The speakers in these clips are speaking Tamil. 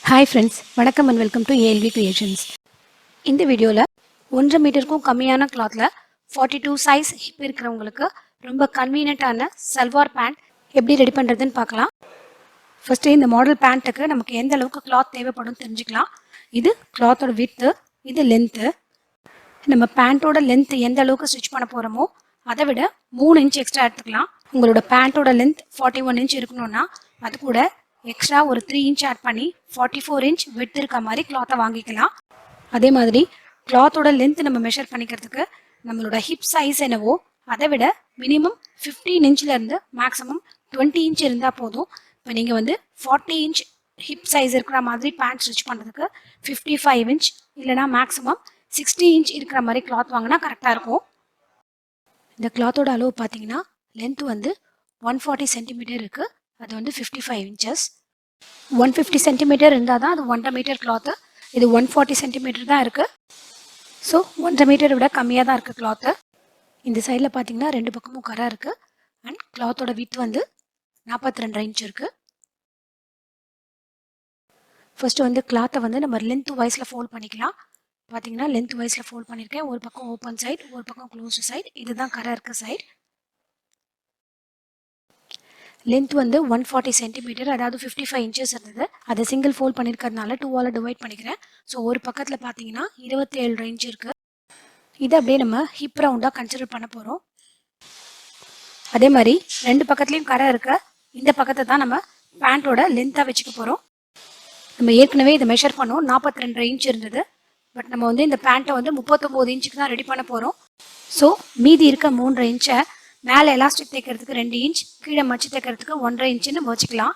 ஹாய் ஃப்ரெண்ட்ஸ், வணக்கம் and welcome to ALV creations. இந்த வீடியோவில் 1.5 மீட்டருக்கும் கம்மியான கிளாத்தில் 42 சைஸ் ஹிப் இருக்கிறவங்களுக்கு ரொம்ப கன்வீனியண்ட்டான சல்வார் பேண்ட் எப்படி ரெடி பண்ணுறதுன்னு பார்க்கலாம். ஃபஸ்ட்டு இந்த மாடல் பேண்ட்டுக்கு நமக்கு எந்த அளவுக்கு கிளாத் தேவைப்படும் தெரிஞ்சுக்கலாம். இது கிளாத்தோட வித்து, இது லென்த்து. நம்ம பேண்ட்டோட லென்த் எந்த அளவுக்கு ஸ்டிச் பண்ண போகிறோமோ அதை விட 3 இன்ச் எக்ஸ்ட்ரா எடுத்துக்கலாம். உங்களோட பேண்ட்டோட லென்த் 41 இன்ச் இருக்கணும்னா அது கூட எக்ஸ்ட்ரா ஒரு 3 இன்ச் ஆட் பண்ணி 44 இன்ச் விட்த் இருக்க மாதிரி கிளாத்தை வாங்கிக்கலாம். அதே மாதிரி கிளாத்தோட லென்த் நம்ம மெஷர் பண்ணிக்கிறதுக்கு நம்மளோட ஹிப் சைஸ் என்னவோ அதை விட மினிமம் 15 இன்ச்லேருந்து மேக்ஸிமம் 20 இன்ச் இருந்தால் போதும். இப்போ நீங்கள் 40 இன்ச் ஹிப் சைஸ் இருக்கிற மாதிரி பேண்ட் ஸ்டிச் பண்ணுறதுக்கு 55 இன்ச் இல்லைனா மேக்ஸிமம் 60 இன்ச் இருக்கிற மாதிரி கிளாத் வாங்கினா கரெக்டாக இருக்கும். இந்த கிளாத்தோட அளவு பார்த்தீங்கன்னா லென்த் 140 சென்டிமீட்டர் இருக்குது. அது 55 இன்ச்சஸ். 150 சென்டிமீட்டர் இருந்தால் தான் அது 1.5 மீட்டர் கிளாத்து. இது 140 சென்டிமீட்டர் தான் இருக்குது. ஸோ 1.5 மீட்டரை விட கம்மியாக தான் இருக்குது கிளாத்து. இந்த சைடில் பார்த்தீங்கன்னா 2 பக்கமும் கரை இருக்குது. அண்ட் கிளாத்தோட வித் 42 இன்ச் இருக்குது. ஃபஸ்ட்டு கிளாத்தை நம்ம லென்த் வைஸில் ஃபோல்ட் பண்ணிக்கலாம். பார்த்தீங்கன்னா லென்த் வைஸில் ஃபோல்ட் பண்ணியிருக்கேன். ஒரு பக்கம் ஓப்பன் சைட், ஒரு பக்கம் க்ளோஸ்டு சைட். இதுதான் கரை இருக்க சைட். லென்த் 140 சென்டிமீட்டர், அதாவது 55 இன்ச்சஸ் இருந்தது. அதை சிங்கிள் ஃபோல்ட் பண்ணியிருக்கிறதுனால 2ஆல் டிவைட் பண்ணிக்கிறேன். ஸோ ஒரு பக்கத்தில் பார்த்தீங்கன்னா 27 இன்ச் இருக்குது. இதை அப்படியே நம்ம ஹிப் ரவுண்டாக கன்சிடர் பண்ண போகிறோம். அதே மாதிரி 2 பக்கத்துலேயும் கரை இருக்க இந்த பக்கத்தை தான் நம்ம பேண்ட்டோட லென்த்தாக வச்சுக்க போகிறோம். நம்ம ஏற்கனவே இதை மெஷர் பண்ணோம், 42 இன்ச் இருந்தது. பட் நம்ம இந்த பேண்ட்டை 39 இன்ச்சுக்கு தான் ரெடி பண்ண போகிறோம். ஸோ மீதி இருக்க 3 இன்ச்சை மேலே எலாஸ்டிக் தைக்கிறதுக்கு 2 இன்ச், கீழே மச்சு தைக்கிறதுக்கு 1.5 இன்ச்சுன்னு வச்சுக்கலாம்.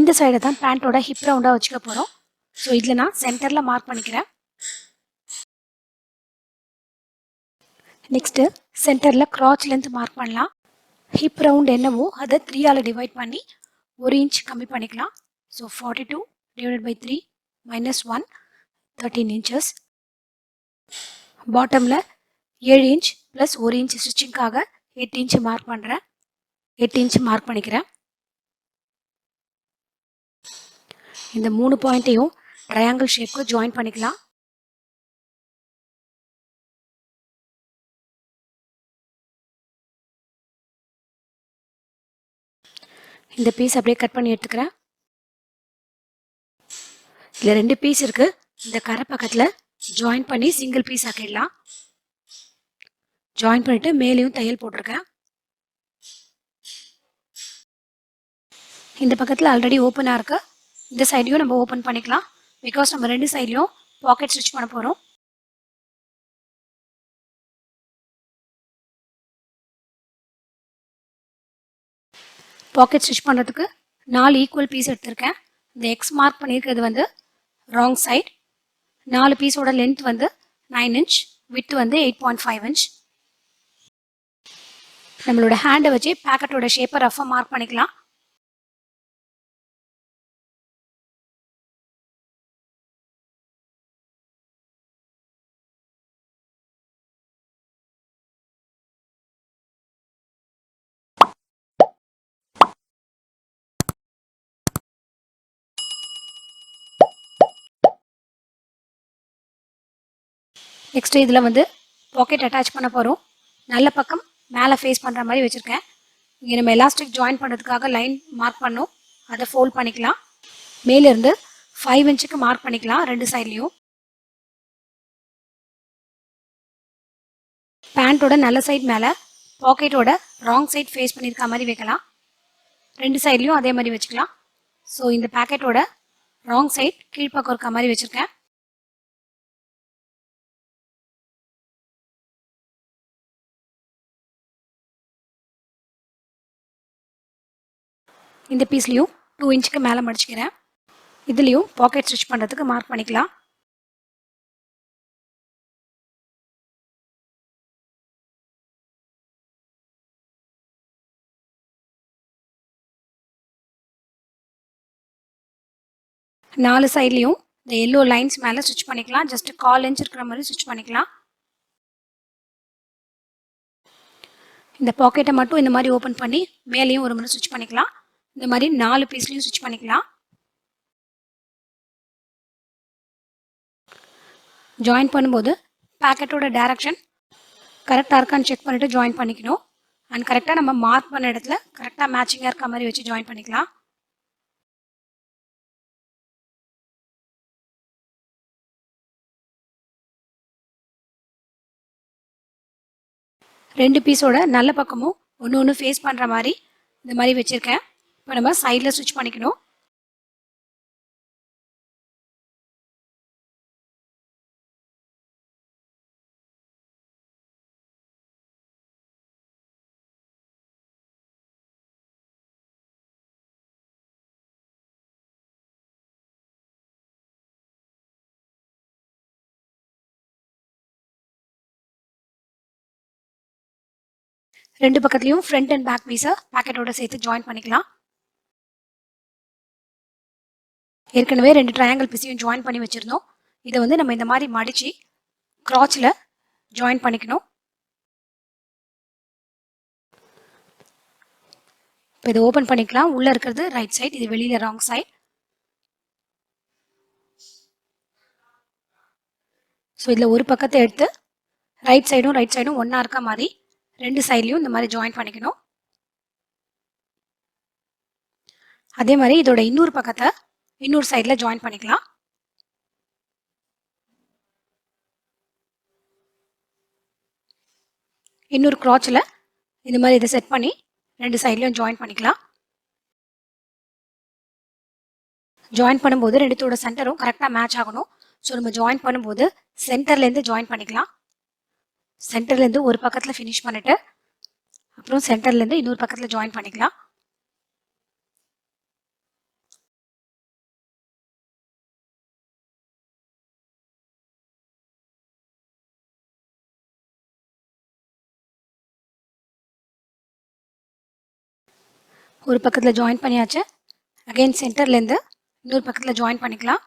இந்த சைடை தான் பேண்ட்டோட ஹிப் ரவுண்டாக வச்சுக்க போகிறோம். ஸோ இதில் நான் சென்டரில் மார்க் பண்ணிக்கிறேன். நெக்ஸ்ட்டு சென்டரில் கிராச் லென்த் மார்க் பண்ணலாம். ஹிப் ரவுண்ட் என்னவோ அதை 3ஆல் டிவைட் பண்ணி 1 இன்ச் கம்மி பண்ணிக்கலாம். So 42 divided by 3 minus 1 13 inches. பாட்டமில் 7 இன்ச் ப்ளஸ் 1 இன்ச் ஸ்டிச்சிங்காக 8 இன்ச் மார்க் பண்ணுறேன். 8 இன்ச் மார்க் பண்ணிக்கிறேன். இந்த 3 பாயிண்ட்டையும் ட்ரையாங்கிள் ஷேப்புக்கு ஜாயின் பண்ணிக்கலாம். இந்த பீஸ் அப்படியே கட் பண்ணி எடுத்துக்கிறேன். இதில் 2 பீஸ் இருக்குது. இந்த கரை பக்கத்தில் ஜாயின் பண்ணி சிங்கிள் பீஸ் ஆக்கிடலாம். ஜாயின் பண்ணிவிட்டு மேலேயும் தையல் போட்டிருக்கேன். இந்த பக்கத்தில் ஆல்ரெடி ஓப்பனாக இருக்குது. இந்த சைடையும் நம்ம ஓப்பன் பண்ணிக்கலாம். பிகாஸ் நம்ம 2 சைட்லையும் பாக்கெட் ஸ்டிச் பண்ண போகிறோம். பாக்கெட் ஸ்டிச் பண்ணுறதுக்கு 4 ஈக்குவல் பீஸ் எடுத்திருக்கேன். இந்த எக்ஸ் மார்க் பண்ணியிருக்கிறது ராங் சைட். 4 பீஸோட லென்த் 9 இன்ச், வித் 8.5 இன்ச். நம்மளோட ஹேண்டை வச்சு பேக்கெட்டோட ஷேப்பை ரஃபாக மார்க் பண்ணிக்கலாம். நெக்ஸ்ட்டு இதில் பாக்கெட் அட்டாச் பண்ண போகிறோம். நல்ல பக்கம் மேலே ஃபேஸ் பண்ணுற மாதிரி வச்சுருக்கேன். இங்கே நம்ம எலாஸ்டிக் ஜாயின் பண்ணுறதுக்காக லைன் மார்க் பண்ணோம், அதை ஃபோல்ட் பண்ணிக்கலாம். மேலேருந்து 5 இன்ச்சுக்கு மார்க் பண்ணிக்கலாம் 2 சைட்லேயும். பேண்ட்டோட நல்ல சைட் மேலே பாக்கெட்டோட ராங் சைட் ஃபேஸ் பண்ணியிருக்க மாதிரி வைக்கலாம். 2 சைட்லேயும் அதே மாதிரி வச்சுக்கலாம். ஸோ இந்த பேக்கெட்டோட ராங் சைட் கீழ்ப்பக்கம் இருக்க மாதிரி வச்சுருக்கேன். இந்த பீஸ்லேயும் 2 இன்ச்சுக்கு மேலே மடிச்சுக்கிறேன். இதுலேயும் பாக்கெட் ஸ்டிச் பண்ணுறதுக்கு மார்க் பண்ணிக்கலாம். நாலு சைட்லேயும் இந்த எல்லோ லைன்ஸ் மேலே ஸ்டிச் பண்ணிக்கலாம். ஜஸ்ட் 1/4 இன்ச் இருக்கிற மாதிரி ஸ்டிச் பண்ணிக்கலாம். இந்த பாக்கெட்டை மட்டும் இந்த மாதிரி ஓப்பன் பண்ணி மேலேயும் ஒரு முறை ஸ்டிச் பண்ணிக்கலாம். இந்த மாதிரி 4 பீஸ்லையும் ஸ்டிச் பண்ணிக்கலாம். ஜாயின் பண்ணும்போது பாக்கெட்டோட டைரக்ஷன் கரெக்டாக இருக்கான்னு செக் பண்ணிவிட்டு ஜாயின் பண்ணிக்கணும். அண்ட் கரெக்டாக நம்ம மார்க் பண்ண இடத்துல கரெக்டாக மேட்சிங்காக இருக்க மாதிரி வச்சு ஜாயின் பண்ணிக்கலாம். ரெண்டு பீஸோட நல்ல பக்கமும் ஒன்று ஒன்று ஃபேஸ் பண்ணுற மாதிரி இந்த மாதிரி வச்சுருக்கேன். இப்போ நம்ம சைடில் ஸ்டிச் பண்ணிக்கணும். ரெண்டு பக்கத்துலையும் ஃப்ரண்ட் அண்ட் பேக் பீஸை பாக்கெட்டோட சேர்த்து ஜாயின் பண்ணிக்கலாம். ஏற்கனவே 2 ட்ரையாங்கிள் பீஸையும் ஜாயின் பண்ணி வச்சுருந்தோம். இதை வந்து நம்ம இந்த மாதிரி மடித்து கிராச்சில் ஜாயின் பண்ணிக்கணும். இப்போ இதை ஓப்பன் பண்ணிக்கலாம். உள்ளே இருக்கிறது ரைட் சைடு, இது வெளியில் ராங் சைடு. ஸோ இதில் ஒரு பக்கத்தை எடுத்து ரைட் சைடும் ஒன்றா இருக்க மாதிரி ரெண்டு சைட்லையும் இந்த மாதிரி ஜாயின் பண்ணிக்கணும். அதே மாதிரி இதோட இன்னொரு பக்கத்தை இன்னொரு சைடில் ஜாயின் பண்ணிக்கலாம். இன்னொரு கிராச்சில் இந்த மாதிரி இதை செட் பண்ணி ரெண்டு சைட்லையும் ஜாயின் பண்ணிக்கலாம். ஜாயின் பண்ணும்போது ரெண்டுத்தோட சென்டரும் கரெக்டாக மேட்ச் ஆகணும். ஸோ நம்ம ஜாயின் பண்ணும்போது சென்டர்லேருந்து ஜாயின் பண்ணிக்கலாம். சென்டர்லேருந்து ஒரு பக்கத்தில் ஃபினிஷ் பண்ணிவிட்டு அப்புறம் சென்டர்லேருந்து இன்னொரு பக்கத்தில் ஜாயின் பண்ணிக்கலாம். ஒரு பக்கத்தில் ஜாயின் பண்ணியாச்சு. அகைன் சென்டர்லேருந்து இன்னொரு பக்கத்தில் ஜாயின் பண்ணிக்கலாம்.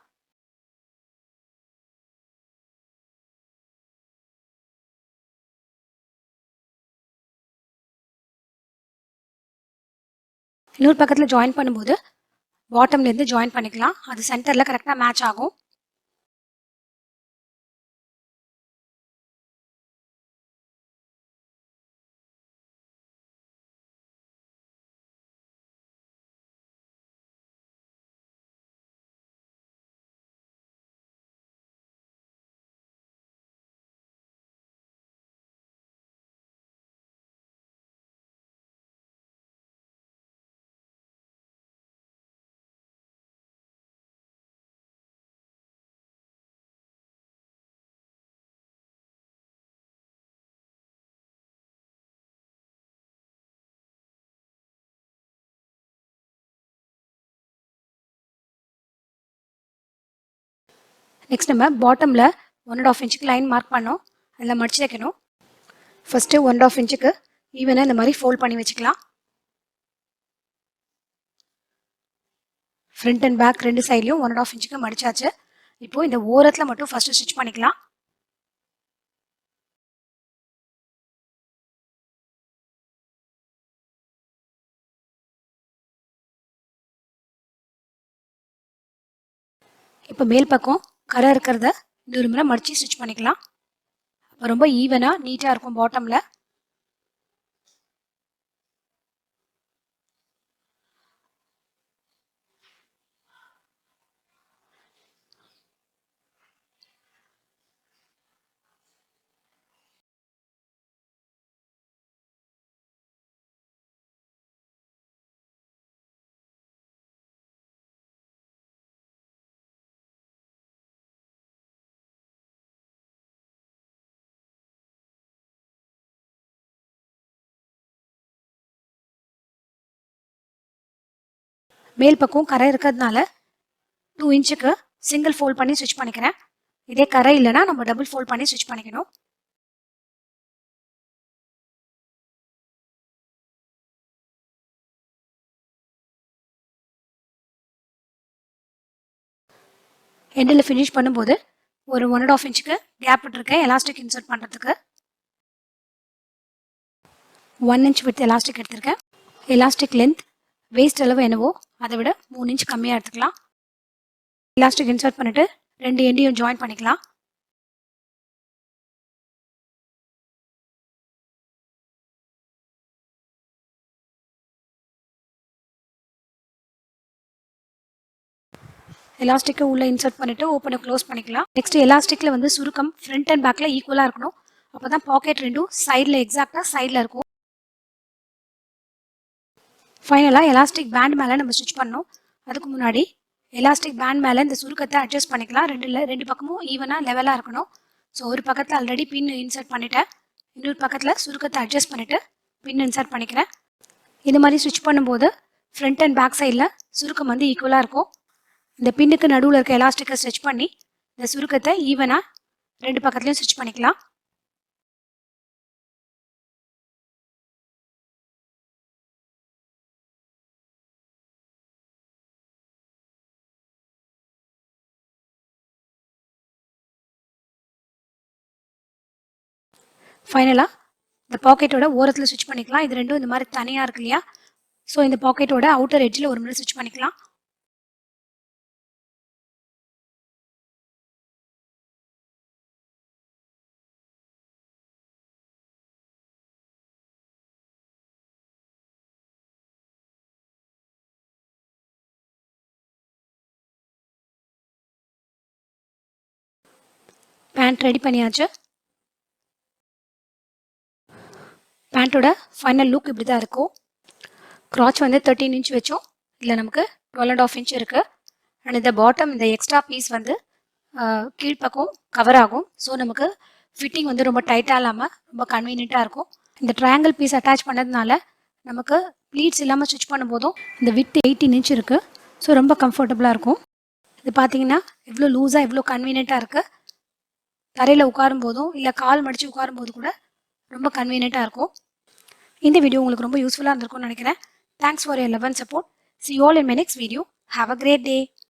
இன்னொரு பக்கத்தில் ஜாயின் பண்ணும்போது பாட்டம்லேருந்து ஜாயின் பண்ணிக்கலாம். அது சென்டரில் கரெக்டாக மேட்ச் ஆகும். நெக்ஸ்ட் நம்ம பாட்டமில் 1.5 இன்ச்சுக்கு லைன் மார்க் பண்ணோம். அதில் மடிச்சு வைக்கணும். ஃபஸ்ட்டு 1.5 இன்ச்சுக்கு ஈவனாக இந்த மாதிரி ஃபோல்ட் பண்ணி வச்சுக்கலாம். ஃப்ரண்ட் அண்ட் பேக் ரெண்டு சைட்லையும் 1.5 இன்ச்சுக்கு மடிச்சாச்சு. இப்போது இந்த ஓரத்தில் மட்டும் ஃபஸ்ட்டு ஸ்டிச் பண்ணிக்கலாம். இப்போ மேல் பக்கம் கரை இருக்கிறத இன்னொரு முறை மடித்து ஸ்டிச் பண்ணிக்கலாம். அப்போ ரொம்ப ஈவனாக நீட்டாக இருக்கும் பாட்டமில். மேல் பக்கம் கரை இருக்கிறதுனால 2 இன்ச்சுக்கு சிங்கிள் ஃபோல்ட் பண்ணி ஸ்டிச் பண்ணிக்கிறேன். இதே கரை இல்லைன்னா நம்ம டபுள் ஃபோல்ட் பண்ணி ஸ்டிச் பண்ணிக்கணும். எண்டில் ஃபினிஷ் பண்ணும்போது ஒரு 1.5 இன்ச்சுக்கு கேப் விட்டுருக்கேன் எலாஸ்டிக் இன்சர்ட் பண்ணுறதுக்கு. 1 inch வித் எலாஸ்டிக் எடுத்திருக்கேன். எலாஸ்டிக் லென்த் வேஸ்ட் அளவு என்னவோ அதை விட 3 inch கம்மியாக எடுத்துக்கலாம். எலாஸ்டிக் இன்சர்ட் பண்ணிட்டு 2 எண்டையும் ஜாயின் பண்ணிக்கலாம். எலாஸ்டிக்கை உள்ள இன்சர்ட் பண்ணிட்டு ஓப்பனை க்ளோஸ் பண்ணிக்கலாம். நெக்ஸ்ட் எலாஸ்டிக்ல வந்து சுருக்கம் ஃப்ரண்ட் அண்ட் பேக்ல ஈக்குவலா இருக்கணும். அப்பதான் பாக்கெட் ரெண்டும் சைடில் எக்ஸாக்டா சைடில் இருக்கும். ஃபைனலாக எலாஸ்டிக் பேண்ட் மேலே நம்ம ஸ்டிச் பண்ணோம். அதுக்கு முன்னாடி எலாஸ்டிக் பேண்ட் மேலே இந்த சுருக்கத்தை அட்ஜஸ்ட் பண்ணிக்கலாம். ரெண்டு பக்கமும் ஈவனாக லெவலாக இருக்கணும். ஸோ ஒரு பக்கத்தில் ஆல்ரெடி பின் இன்சர்ட் பண்ணிட்டேன். இன்னொரு பக்கத்தில் சுருக்கத்தை அட்ஜஸ்ட் பண்ணிவிட்டு பின் இன்சர்ட் பண்ணிக்கிறேன். இது மாதிரி ஸ்டிச் பண்ணும்போது ஃப்ரண்ட் அண்ட் பேக் சைடில் சுருக்கம் வந்து ஈக்குவலாக இருக்கும். இந்த பின்னுக்கு நடுவில் இருக்க எலாஸ்டிக்கை ஸ்டிச் பண்ணி இந்த சுருக்கத்தை ஈவனாக ரெண்டு பக்கத்துலையும் ஸ்டிச் பண்ணிக்கலாம். ஃபைனலாக இந்த பாக்கெட்டோட ஓரத்தில் ஸ்டிச் பண்ணிக்கலாம். இது ரெண்டும் இந்த மாதிரி தனியாக இருக்கு இல்லையா? ஸோ இந்த பாக்கெட்டோட அவுட்டர் எட்ஜில் ஒரு முறை ஸ்டிச் பண்ணிக்கலாம். பேண்ட் ரெடி பண்ணியாச்சு. பேண்ட்டோட ஃபைனல் லுக் இப்படி தான் இருக்கும். கிராச் வந்து 13 inch வச்சோம். இதில் நமக்கு 12.5 inch இருக்குது. அண்ட் இந்த பாட்டம் இந்த எக்ஸ்ட்ரா பீஸ் வந்து கீழ்ப்பக்கம் கவர் ஆகும். ஸோ நமக்கு ஃபிட்டிங் வந்து ரொம்ப டைட்டாக இல்லாமல் ரொம்ப கன்வீனியண்ட்டாக இருக்கும். இந்த ட்ரையாங்கிள் பீஸ் அட்டாச் பண்ணதுனால நமக்கு ப்ளீட்ஸ் இல்லாமல் ஸ்டிச் பண்ணும்போதும் இந்த வித் 18 inch இருக்குது. ஸோ ரொம்ப கம்ஃபர்டபுளாக இருக்கும். இது பார்த்தீங்கன்னா எவ்வளோ லூஸாக எவ்வளோ கன்வீனியண்ட்டாக இருக்குது. தரையில் உட்காரும் போதும் இல்லை கால் மடித்து உட்காரும் போது கூட ரொம்ப கன்வீனியண்ட்டாக இருக்கும். இந்த வீடியோ உங்களுக்கு ரொம்ப யூஸ்ஃபுல்லாக இருந்திருக்கும்னு நினைக்கிறேன். Thanks for your love and support. See you all in my next video. Have a great day.